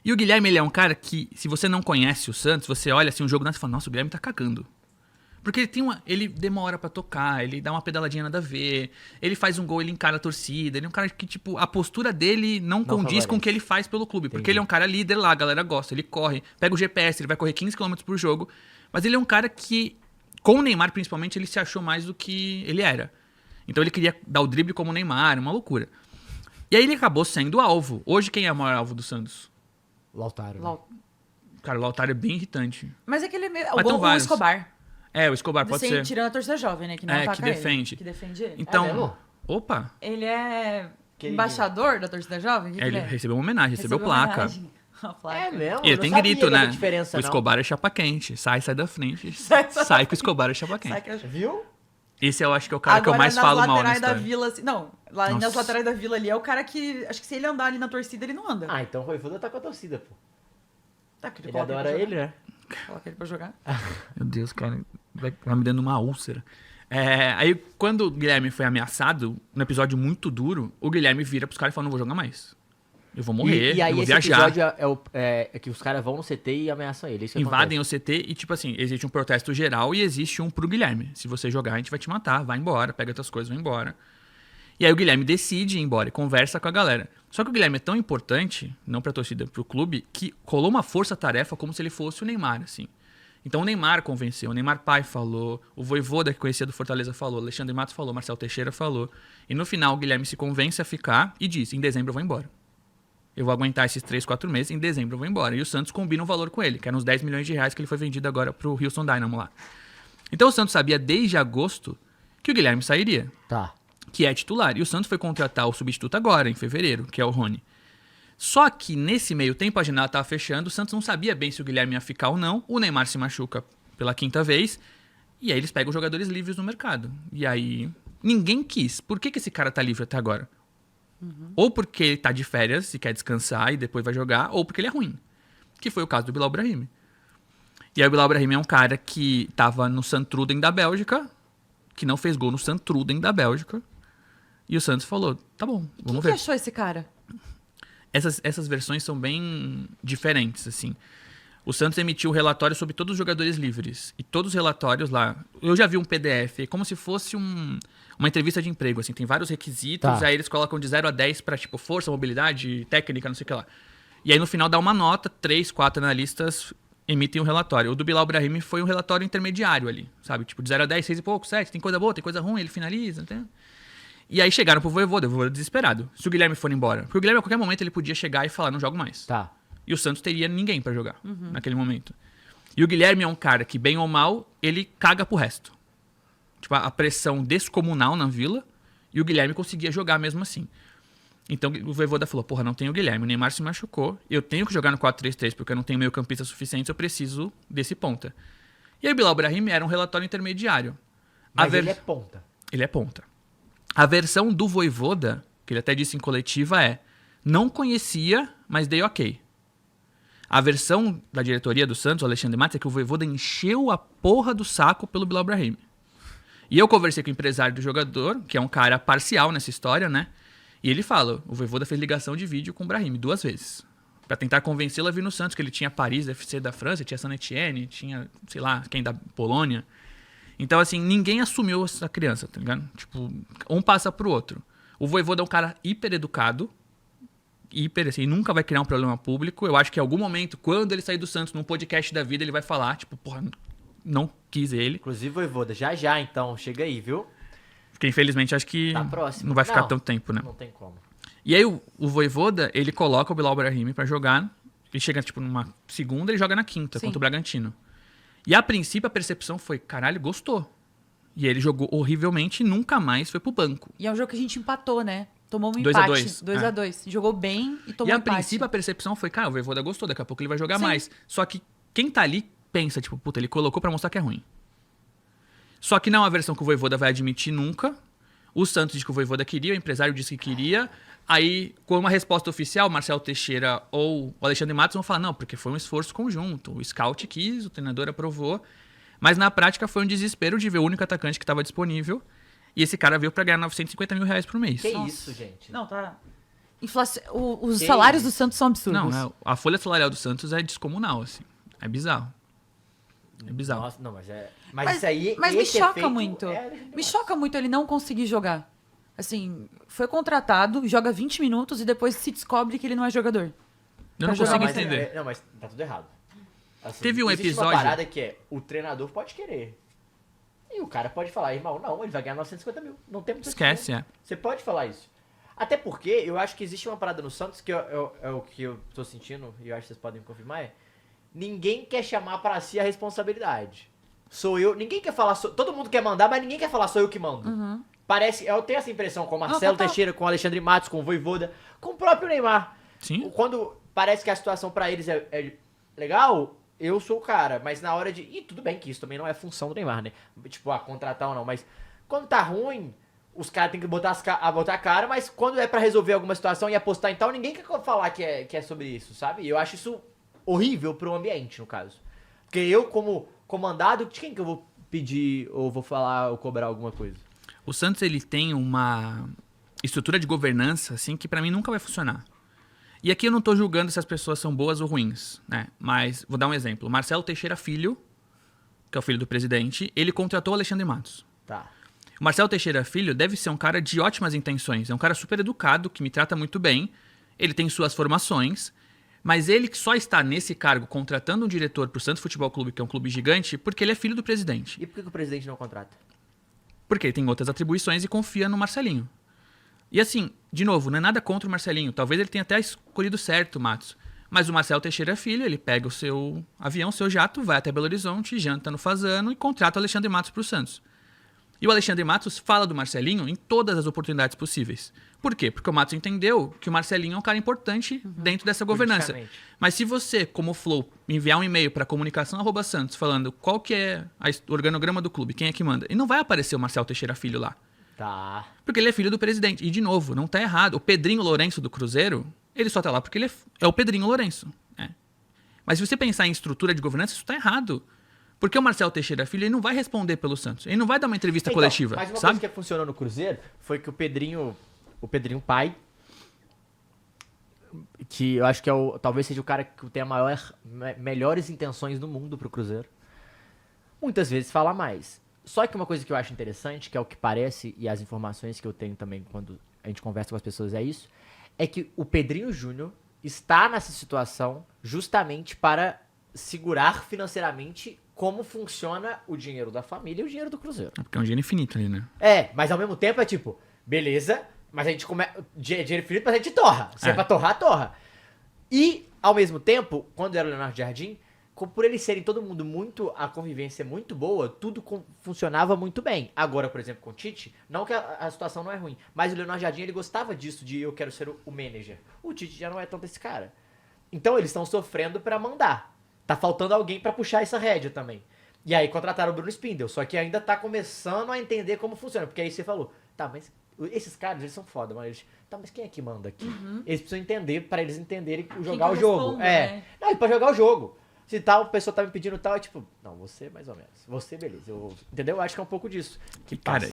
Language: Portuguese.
E o Guilherme, ele é um cara que, se você não conhece o Santos, você olha assim um jogo e fala, nossa, o Guilherme tá cagando. Porque ele demora pra tocar, ele dá uma pedaladinha nada a ver, ele faz um gol, ele encara a torcida, ele é um cara que, tipo, a postura dele não condiz com o que ele faz pelo clube. Entendi. Porque ele é um cara líder lá, a galera gosta, ele corre, pega o GPS, ele vai correr 15 km por jogo. Mas ele é um cara que, com o Neymar principalmente, ele se achou mais do que ele era. Então ele queria dar o drible como o Neymar, uma loucura. E aí ele acabou sendo alvo. Hoje quem é o maior alvo do Santos? Lautaro. Né? Cara, o Lautaro é bem irritante. Mas é que ele é meio... Mas tem O vários. Escobar. É, o Escobar pode ser. Tirando a torcida jovem, né? Que não ataca que defende. ele. Que defende ele. Então, mesmo? opa, Ele é Queridinho. embaixador da torcida jovem? O que ele que ele é? recebeu uma homenagem, recebeu Recebeu placa. homenagem. A placa. É mesmo? E ele Eu tem não sabia grito, da né? diferença, O não. Escobar é chapa quente. Sai da frente. Sai Sai que o Escobar é chapa quente. Sai que eu... Viu? Esse eu acho que é o cara que eu mais nas falo mal na laterais da história. vila, assim, não, lá nas Nossa. laterais da vila ali é o cara que, acho que se ele andar ali na torcida, ele não anda. Ah, então o Voivoda tá com a torcida, pô. Tá, porque Ele coloca adora pra ele, jogar. né? Coloca ele pra jogar. Meu Deus, cara, vai me dando uma úlcera. Aí, quando o Guilherme foi ameaçado, num episódio muito duro, o Guilherme vira pros caras e fala, não vou jogar mais. Eu vou morrer, E aí eu vou esse viajar. episódio é que os caras vão no CT e ameaçam ele. Isso que Invadem acontece. o CT e, tipo assim, existe um protesto geral e existe um pro Guilherme. Se você jogar, a gente vai te matar, vai embora, pega outras coisas, vai embora. E aí o Guilherme decide ir embora e conversa com a galera. Só que o Guilherme é tão importante, não pra torcida, pro clube, que rolou uma força-tarefa como se ele fosse o Neymar, assim. Então o Neymar convenceu, o Neymar pai falou, o Vojvoda que conhecia do Fortaleza falou, Alexandre Matos falou, Marcelo Teixeira falou. E no final o Guilherme se convence a ficar e diz, em dezembro eu vou embora. Eu vou aguentar esses 3, 4 meses, em dezembro eu vou embora. E o Santos combina um valor com ele, que eram uns 10 milhões de reais que ele foi vendido agora pro Houston Dynamo lá. Então o Santos sabia desde agosto que o Guilherme sairia, Tá. que é titular. E o Santos foi contratar o substituto agora, em fevereiro, que é o Rony. Só que nesse meio tempo a janela estava fechando, o Santos não sabia bem se o Guilherme ia ficar ou não. O Neymar se machuca pela 5ª vez. E aí eles pegam jogadores livres no mercado. E aí ninguém quis. Por que esse cara tá livre até agora? Ou porque ele tá de férias e quer descansar e depois vai jogar, ou porque ele é ruim. Que foi o caso do Bilal Brahimi. E aí o Bilal Brahimi é um cara que tava no Santruden da Bélgica, que não fez gol no Santruden da Bélgica. E o Santos falou, tá bom, Quem vamos que ver. achou esse cara? Essas versões são bem diferentes, assim. O Santos emitiu um relatório sobre todos os jogadores livres. E todos os relatórios lá... Eu já vi um PDF, é como se fosse uma entrevista de emprego, assim. Tem vários requisitos, Tá. aí eles colocam de 0 a 10 pra, tipo, força, mobilidade, técnica, não sei o que lá. E aí, no final, dá uma nota, 3, 4 analistas emitem um relatório. O do Bilal Brahimi foi um relatório intermediário ali, sabe? Tipo, de 0 a 10, 6 e pouco, 7. Tem coisa boa, tem coisa ruim, ele finaliza, entendeu? E aí chegaram pro Vojvoda, o Vojvoda desesperado. Se o Guilherme for embora. Porque o Guilherme, a qualquer momento, ele podia chegar e falar, não jogo mais. Tá. E o Santos teria ninguém pra jogar naquele momento. E o Guilherme é um cara que, bem ou mal, ele caga pro resto. Tipo, a pressão descomunal na Vila, e o Guilherme conseguia jogar mesmo assim. Então o Vojvoda falou, porra, não tem o Guilherme, o Neymar se machucou, eu tenho que jogar no 4-3-3 porque eu não tenho meio campista suficiente, eu preciso desse ponta. E aí o Bilal Brahimi era um relatório intermediário. Mas ele é ponta. Ele é ponta. A versão do Vojvoda, que ele até disse em coletiva, é não conhecia, mas dei ok. A versão da diretoria do Santos, o Alexandre Matos, é que o Vojvoda encheu a porra do saco pelo Bilal Brahimi. E eu conversei com o empresário do jogador, que é um cara parcial nessa história, né? E ele fala, o Vojvoda fez ligação de vídeo com o Brahimi 2 vezes. Pra tentar convencê-lo a vir no Santos, que ele tinha Paris, FC da França, tinha Saint-Étienne, tinha, sei lá, quem da Polônia. Então, assim, ninguém assumiu essa criança, tá ligado? Tipo, um passa pro outro. O Vojvoda é um cara hiper educado, assim, nunca vai criar um problema público. Eu acho que em algum momento, quando ele sair do Santos, num podcast da vida, ele vai falar, tipo, porra, não quis ele. Inclusive, Voivoda, já, então, chega aí, viu? Porque, infelizmente, acho que Tá próximo. não vai ficar Não, tanto tempo, né? Não tem como. E aí, o Vojvoda, ele coloca o Bilal Brahimi pra jogar. Ele chega, tipo, numa segunda, ele joga na quinta, Sim. contra o Bragantino. E, a princípio, a percepção foi, caralho, gostou. E ele jogou horrivelmente e nunca mais foi pro banco. E é um jogo que a gente empatou, né? Tomou um 2 a empate. 2, 2-2. Jogou bem e tomou E, um a empate. princípio, a percepção foi, cara, o Vojvoda gostou, daqui a pouco ele vai jogar Sim. mais. Só que quem tá ali pensa, tipo, puta, ele colocou pra mostrar que é ruim. Só que não é uma versão que o Vojvoda vai admitir nunca. O Santos disse que o Vojvoda queria, o empresário disse que queria. Aí, com uma resposta oficial, o Marcelo Teixeira ou o Alexandre Matos vão falar, não, porque foi um esforço conjunto. O scout quis, o treinador aprovou. Mas na prática foi um desespero de ver o único atacante que estava disponível. E esse cara veio pra ganhar 950 mil reais por mês. Que Nossa. isso, gente? Não, tá... Os Que salários isso? do Santos são absurdos. Não, a folha salarial do Santos é descomunal, assim. É bizarro. É bizarro. Nossa, não, mas isso aí... Mas me esse choca efeito muito. é Me choca muito ele não conseguir jogar. Assim, foi contratado, joga 20 minutos e depois se descobre que ele não é jogador. Eu não Pra jogar consigo mais entender. Não, mas tá tudo errado. Assim, Teve um existe episódio- uma parada que é, o treinador pode querer. E o cara pode falar, irmão, não, ele vai ganhar 950 mil. Não tem muito Esquece, é. Você pode falar isso. Até porque eu acho que existe uma parada no Santos que é o que eu tô sentindo, e eu acho que vocês podem me confirmar, ninguém quer chamar pra si a responsabilidade. Sou eu, ninguém quer falar, todo mundo quer mandar, mas ninguém quer falar, sou eu que mando. Parece, eu tenho essa impressão com o Marcelo total. Teixeira, com o Alexandre Matos, com o Vojvoda, com o próprio Neymar. Sim. Quando parece que a situação pra eles é legal, eu sou o cara, mas na hora de... E tudo bem que isso também não é função do Neymar, né? Tipo, contratar ou não, mas quando tá ruim, os caras têm que botar a cara, mas quando é pra resolver alguma situação e apostar em tal, ninguém quer falar que é sobre isso, sabe? E eu acho isso horrível pro ambiente, no caso. Porque eu, como comandado, de quem que eu vou pedir ou vou falar ou cobrar alguma coisa? O Santos, ele tem uma estrutura de governança, assim, que pra mim nunca vai funcionar. E aqui eu não tô julgando se as pessoas são boas ou ruins, né? Mas vou dar um exemplo. O Marcelo Teixeira Filho, que é o filho do presidente, ele contratou o Alexandre Matos. Tá. O Marcelo Teixeira Filho deve ser um cara de ótimas intenções. É um cara super educado, que me trata muito bem. Ele tem suas formações. Mas ele que só está nesse cargo contratando um diretor pro Santos Futebol Clube, que é um clube gigante, porque ele é filho do presidente. E por que o presidente não contrata? Porque ele tem outras atribuições e confia no Marcelinho. E assim, de novo, não é nada contra o Marcelinho. Talvez ele tenha até escolhido certo, Matos. Mas o Marcelo Teixeira Filho, ele pega o seu avião, o seu jato, vai até Belo Horizonte, janta no Fazano e contrata o Alexandre Matos pro Santos. E o Alexandre Matos fala do Marcelinho em todas as oportunidades possíveis. Por quê? Porque o Matos entendeu que o Marcelinho é um cara importante dentro dessa governança. Politicamente. Mas se você, como Flow, enviar um e-mail para comunicação@santos falando qual que é o organograma do clube, quem é que manda, e não vai aparecer o Marcelo Teixeira Filho lá. Tá. Porque ele é filho do presidente. E, de novo, não tá errado. O Pedrinho Lourenço do Cruzeiro, ele só tá lá porque ele é o Pedrinho Lourenço. É. Mas se você pensar em estrutura de governança, isso tá errado. Porque o Marcelo Teixeira Filho, ele não vai responder pelo Santos. Ele não vai dar uma entrevista coletiva, Mas uma sabe? coisa que funcionou no Cruzeiro foi que o Pedrinho pai, que eu acho que talvez seja o cara que tem melhores intenções do mundo pro Cruzeiro, muitas vezes fala mais. Só que uma coisa que eu acho interessante, que é o que parece, e as informações que eu tenho também quando a gente conversa com as pessoas é isso, é que o Pedrinho Júnior está nessa situação justamente para segurar financeiramente como funciona o dinheiro da família e o dinheiro do Cruzeiro. Porque é um dinheiro infinito ali, né? Mas ao mesmo tempo é tipo, beleza, mas a gente dinheiro infinito, mas a gente torra. Se é pra torrar, torra. E, ao mesmo tempo, quando era o Leonardo Jardim, por eles serem todo mundo a convivência é muito boa, tudo funcionava muito bem. Agora, por exemplo, com o Tite, não que a situação não é ruim, mas o Leonardo Jardim, ele gostava disso, de eu quero ser o manager. O Tite já não é tanto esse cara. Então, eles estão sofrendo pra mandar. Tá faltando alguém pra puxar essa rédea também. E aí contrataram o Bruno Spindel, só que ainda tá começando a entender como funciona. Porque aí você falou, tá, mas esses caras, eles são foda, mas mas quem é que manda aqui? Eles precisam entender, pra eles entenderem jogar o jogo. Né? Não, e pra jogar o jogo. Se tal pessoa tá me pedindo tal, é tipo, não, você mais ou menos. Você, beleza. Entendeu? Eu acho que é um pouco disso. Que Cara, passa.